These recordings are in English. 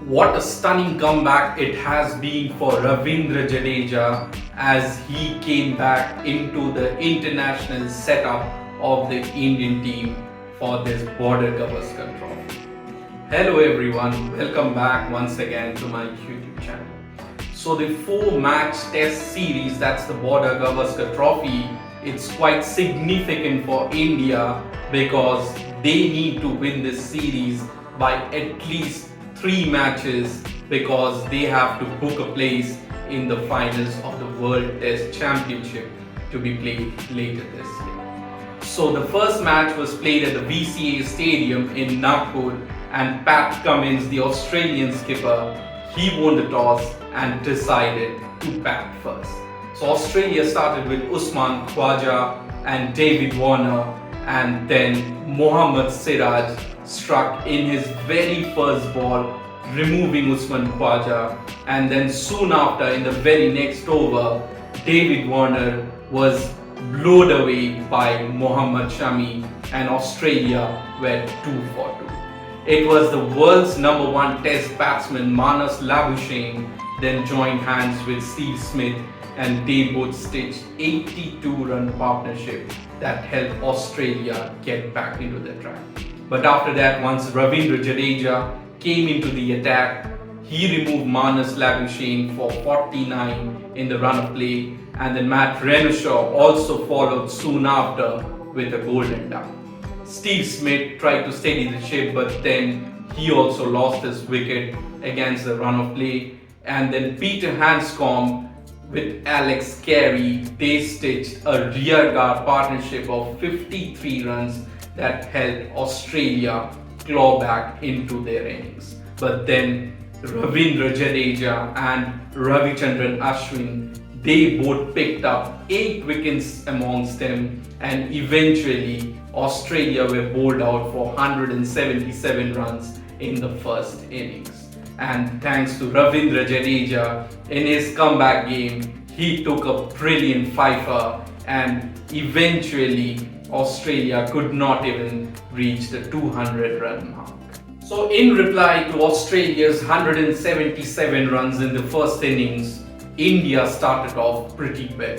What a stunning comeback it has been for Ravindra Jadeja as he came back into the international setup of the Indian team for this Border Gavaskar Trophy. Hello everyone, welcome back once again to my YouTube channel. So the 4-match test series, that's the Border Gavaskar Trophy, it's quite significant for India because they need to win this series by at least 3 matches because they have to book a place in the finals of the World Test Championship to be played later this year. So the first match was played at the VCA Stadium in Nagpur, and Pat Cummins, the Australian skipper, he won the toss and decided to bat first. So Australia started with Usman Khawaja and David Warner, and then Mohammad Siraj struck in his very first ball, removing Usman Khawaja, and then soon after, in the very next over, David Warner was blown away by Mohammad Shami, and Australia were 2 for 2. It was the world's number 1 test batsman Marnus Labuschagne then joined hands with Steve Smith, and they both stitched 82-run partnership that helped Australia get back into the track. But after that, once Ravindra Jadeja came into the attack, he removed Marnus Labuschagne for 49 in the run of play, and then Matt Renoshaw also followed soon after with a golden duck. Steve Smith tried to steady the ship, but then he also lost his wicket against the run of play, and then Peter Hanscom with Alex Carey, they stitched a rearguard partnership of 53 runs that helped Australia claw back into their innings. But then Ravindra Jadeja and Ravichandran Ashwin, they both picked up 8 wickets amongst them, and eventually Australia were bowled out for 177 runs in the first innings. And thanks to Ravindra Jadeja, in his comeback game, he took a brilliant fifer, and eventually Australia could not even reach the 200-run mark. So in reply to Australia's 177 runs in the first innings, India started off pretty well.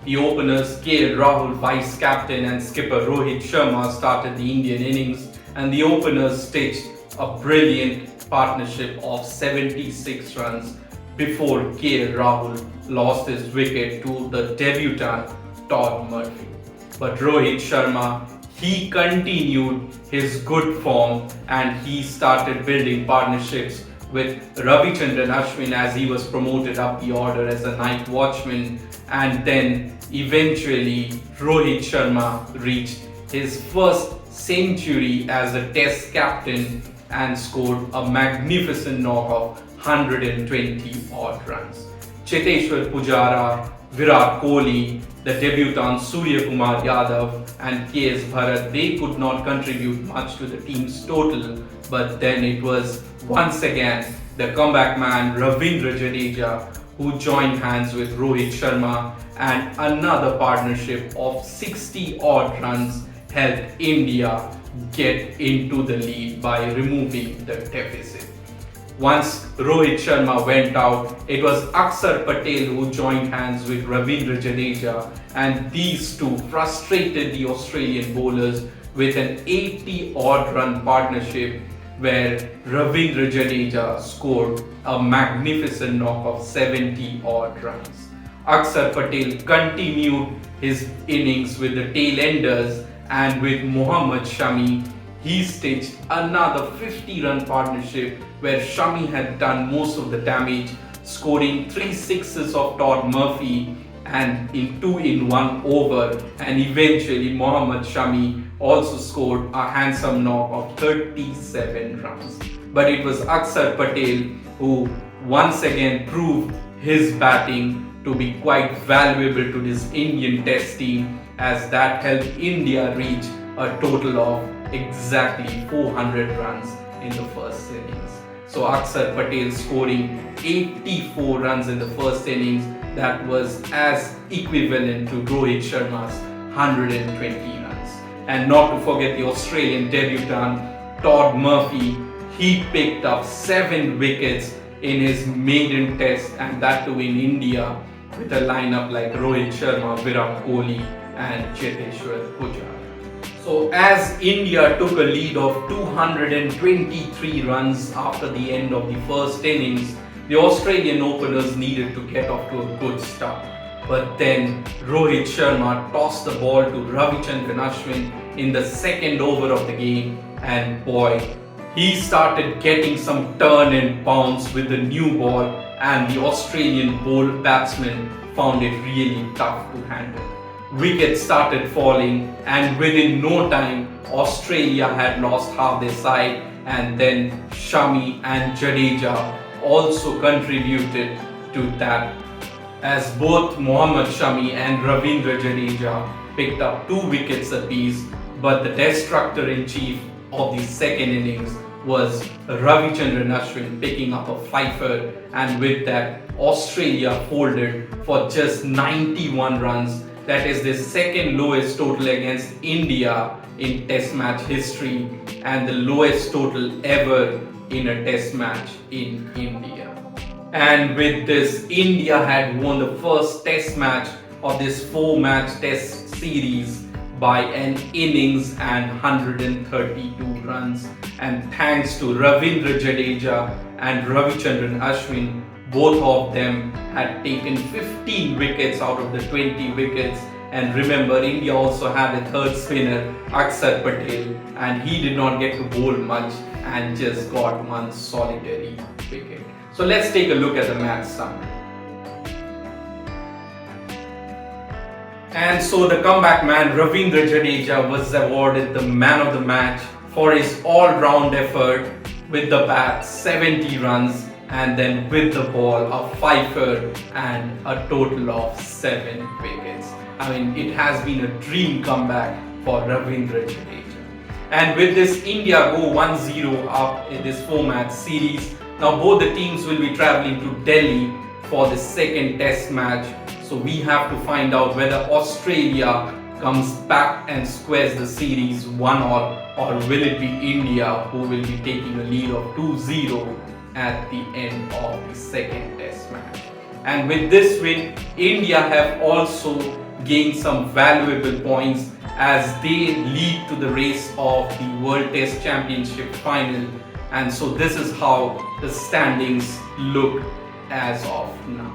The openers KL Rahul, vice captain, and skipper Rohit Sharma started the Indian innings, and the openers stitched a brilliant partnership of 76 runs before KL Rahul lost his wicket to the debutant Todd Murphy. But Rohit Sharma, he continued his good form and he started building partnerships with Ravichandran Ashwin as he was promoted up the order as a night watchman, and then eventually Rohit Sharma reached his first century as a test captain and scored a magnificent knock of 120 odd runs. Cheteshwar Pujara, Virat Kohli, the debutant Surya Kumar Yadav and KS Bharat, they could not contribute much to the team's total, but then it was once again the comeback man Ravindra Jadeja who joined hands with Rohit Sharma, and another partnership of 60 odd runs helped India get into the lead by removing the deficit. Once Rohit Sharma went out, it was AXAR Patel who joined hands with Ravindra Jadeja, and these two frustrated the Australian bowlers with an 80-odd run partnership where Ravindra Jadeja scored a magnificent knock of 70-odd runs. AXAR Patel continued his innings with the tail-enders, and with Mohammad Shami, he stitched another 50-run partnership where Shami had done most of the damage, scoring 3 sixes of Todd Murphy and in 2 in 1 over, and eventually Mohammad Shami also scored a handsome knock of 37 runs. But it was AXAR Patel who once again proved his batting to be quite valuable to this Indian test team, as that helped India reach a total of exactly 400 runs in the first innings. So AXAR Patel scoring 84 runs in the first innings, that was as equivalent to Rohit Sharma's 120 runs. And not to forget the Australian debutant Todd Murphy, he picked up 7 wickets in his maiden test, and that too in India, with a lineup like Rohit Sharma, Virat Kohli and Cheteshwar. So as India took a lead of 223 runs after the end of the first innings, the Australian openers needed to get off to a good start. But then Rohit Sharma tossed the ball to Ravichandran Ashwin in the second over of the game, and boy, he started getting some turn and bounce with the new ball, and the Australian batsmen found it really tough to handle. Wickets started falling, and within no time, Australia had lost half their side, and then Shami and Jadeja also contributed to that, as both Mohammad Shami and Ravindra Jadeja picked up 2 wickets apiece. But the destructor-in-chief of the second innings was Ravichandran Ashwin, picking up a fifer, and with that, Australia folded for just 91 runs. That is the second lowest total against India in Test match history, and the lowest total ever in a Test match in India. And with this, India had won the first Test match of this 4-match Test series by an innings and 132 runs. And thanks to Ravindra Jadeja and Ravichandran Ashwin, both of them had taken 15 wickets out of the 20 wickets. And remember, India also had a third spinner, AXAR Patel, and he did not get to bowl much and just got 1 solitary wicket. So let's take a look at the match summary. And so the comeback man Ravindra Jadeja was awarded the man of the match for his all-round effort with the bat, 70 runs, and then with the ball, a fifer and a total of 7 wickets. I mean, it has been a dream comeback for Ravindra Jadeja. And with this, India go 1-0 up in this 4-match series. Now both the teams will be travelling to Delhi for the second Test match. So we have to find out whether Australia comes back and squares the series 1-1, or will it be India who will be taking a lead of 2-0 at the end of the second Test match. And with this win, India have also gained some valuable points as they lead to the race of the World Test Championship final. And so this is how the standings look as of now.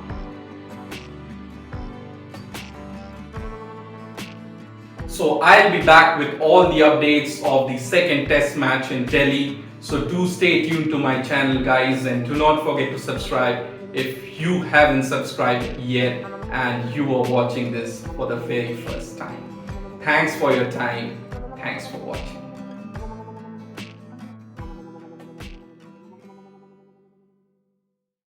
So I'll be back with all the updates of the second Test match in Delhi. So do stay tuned to my channel, guys, and do not forget to subscribe if you haven't subscribed yet and you are watching this for the very first time. Thanks for your time. Thanks for watching.